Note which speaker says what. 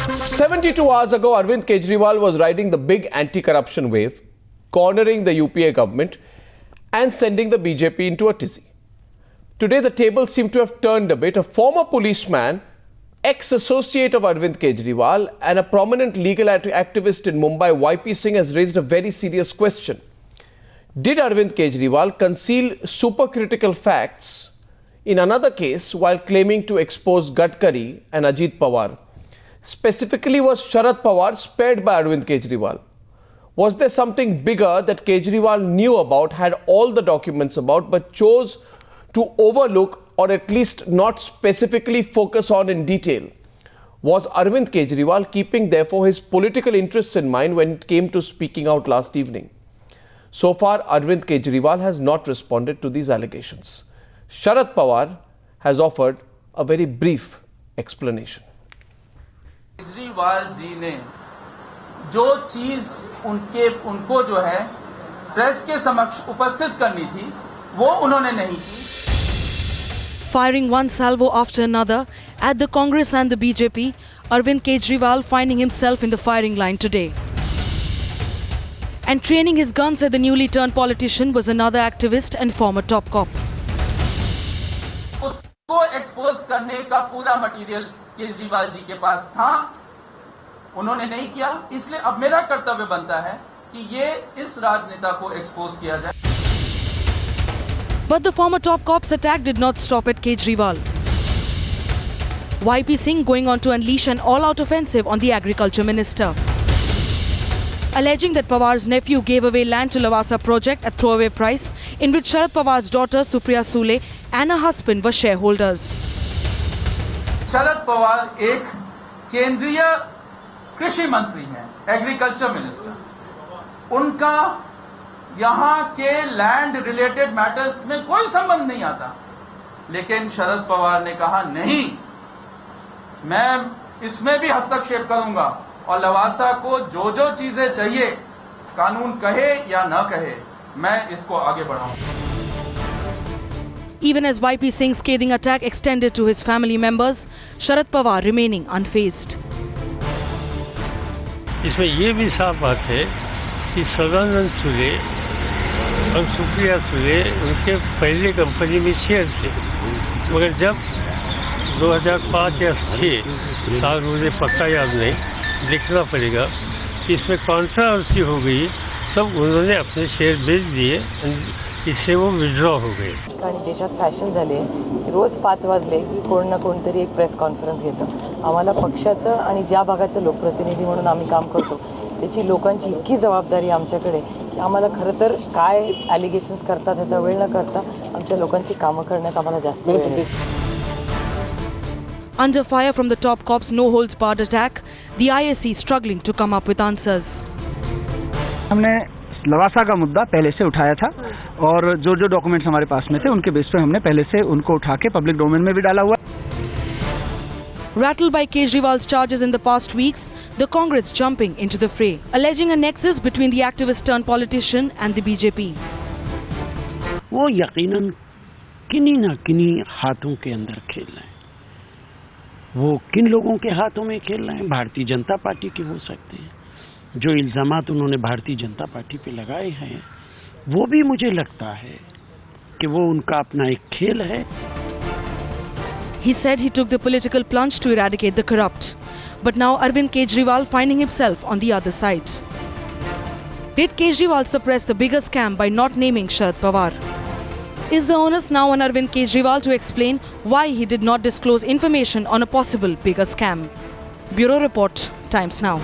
Speaker 1: 72 hours ago, Arvind Kejriwal was riding the big anti-corruption wave, cornering the UPA government and sending the BJP into a tizzy. Today, the tables seem to have turned a bit. A former policeman, ex-associate of Arvind Kejriwal and a prominent legal activist in Mumbai, YP Singh, has raised a very serious question. Did Arvind Kejriwal conceal supercritical facts in another case while claiming to expose Gadkari and Ajit Pawar? Specifically, was Sharad Pawar spared by Arvind Kejriwal? Was there something bigger that Kejriwal knew about, had all the documents about, but chose to overlook or at least not specifically focus on in detail? Was Arvind Kejriwal keeping therefore his political interests in mind when it came to speaking out last evening? So far, Arvind Kejriwal has not responded to these allegations. Sharad Pawar has offered a very brief explanation.
Speaker 2: Kejriwal ji ने जो चीज उनको जो है press के समक्ष उपस्थित करनी थी वो उन्होंने नहीं की.
Speaker 3: Firing one salvo after another at the Congress and the BJP, Arvind Kejriwal finding himself in the firing line today. And training his guns at the newly turned politician was another activist and former top cop.
Speaker 2: उसको expose करने का पूरा material Kejriwal ji के पास था, उन्होंने नहीं किया. इसलिए अब मेरा कर्तव्य बनता है कि ये इस राजनेता को एक्सपोज किया जाए.
Speaker 3: But the former top cop's attack did not stop at Kejriwal. YP Singh going on to unleash an all-out offensive on the agriculture minister, alleging that Pawar's nephew gave away land to Lavasa project at throwaway price, in which Sharad Pawar's daughter Supriya Sule and her husband were shareholders.
Speaker 2: Sharad Pawar एक केंद्रीय कृषि मंत्री हैं, agriculture minister. उनका यहां के land related matters में कोई संबंध नहीं आता. लेकिन शरद पवार ने कहा नहीं, मैं इसमें भी हस्तक्षेप करूंगा और लवासा को जो चीजें चाहिए, कानून कहे या न कहे, मैं इसको आगे बढ़ाऊंगा.
Speaker 3: Even as YP Singh's scathing attack extended to his family members, Sharad Pawar remaining unfazed.
Speaker 4: इसमें ये भी साफ बात है कि सदानंद सुले और सुप्रिया सुले उनके पहले कंपनी में शेयर थे, मगर जब 2005 या 6 साल मुझे पक्का याद नहीं, देखना पड़ेगा, इसमें कॉन्ट्रोवर्सी हो गई, तब उन्होंने अपने शेयर बेच दिए, इससे वो विड्रॉ हो गए.
Speaker 5: आणि देशात फॅशन झाली आहे, रोज 5 वाजले की कोण ना कोणतरी एक प्रेस कॉन्फरन्स घेतं. आम्हाला पक्षाचं आणि ज्या भागाचं लोकप्रतिनिधी म्हणून आम्ही काम करतो त्याची लोकांची इतकी जबाबदारी आमच्याकडे की आम्हाला खरं तर काय ॲलिगेशन्स करतात ह्याचा वेळ न करता आमच्या लोकांची कामं करण्यात आम्हाला जास्त वेळ आहे.
Speaker 3: Under fire from the top cop's no-holds-barred attack, the ISC struggling to come up with answers.
Speaker 6: हमने लवासा का मुद्दा पहले से उठाया था और जो डॉक्यूमेंट्स हमारे पास में थे उनके बेस पे हमने पहले से उनको उठा के पब्लिक डोमेन में भी डाला हुआ.
Speaker 3: Rattled by Kejriwal's charges in the past weeks, the Congress jumping into the fray, alleging a nexus between the activist-turned-politician and the BJP.
Speaker 7: वो यकीनन किन्हीं ना किन्हीं हाथों के अंदर खेल रहे हैं. वो किन लोगों के हाथों में खेल रहे हैं? भारतीय जनता पार्टी के हो सकते हैं. जो इल्जामात उन्होंने भारतीय जनता पार्टी पे लगाए हैं, वो भी मुझे लगता है कि वो उनका अपना एक खेल है.
Speaker 3: He said he took the political plunge to eradicate the corrupt. But now Arvind Kejriwal finding himself on the other side. Did Kejriwal suppress the bigger scam by not naming Sharad Pawar? Is the onus now on Arvind Kejriwal to explain why he did not disclose information on a possible bigger scam? Bureau Report, Times Now.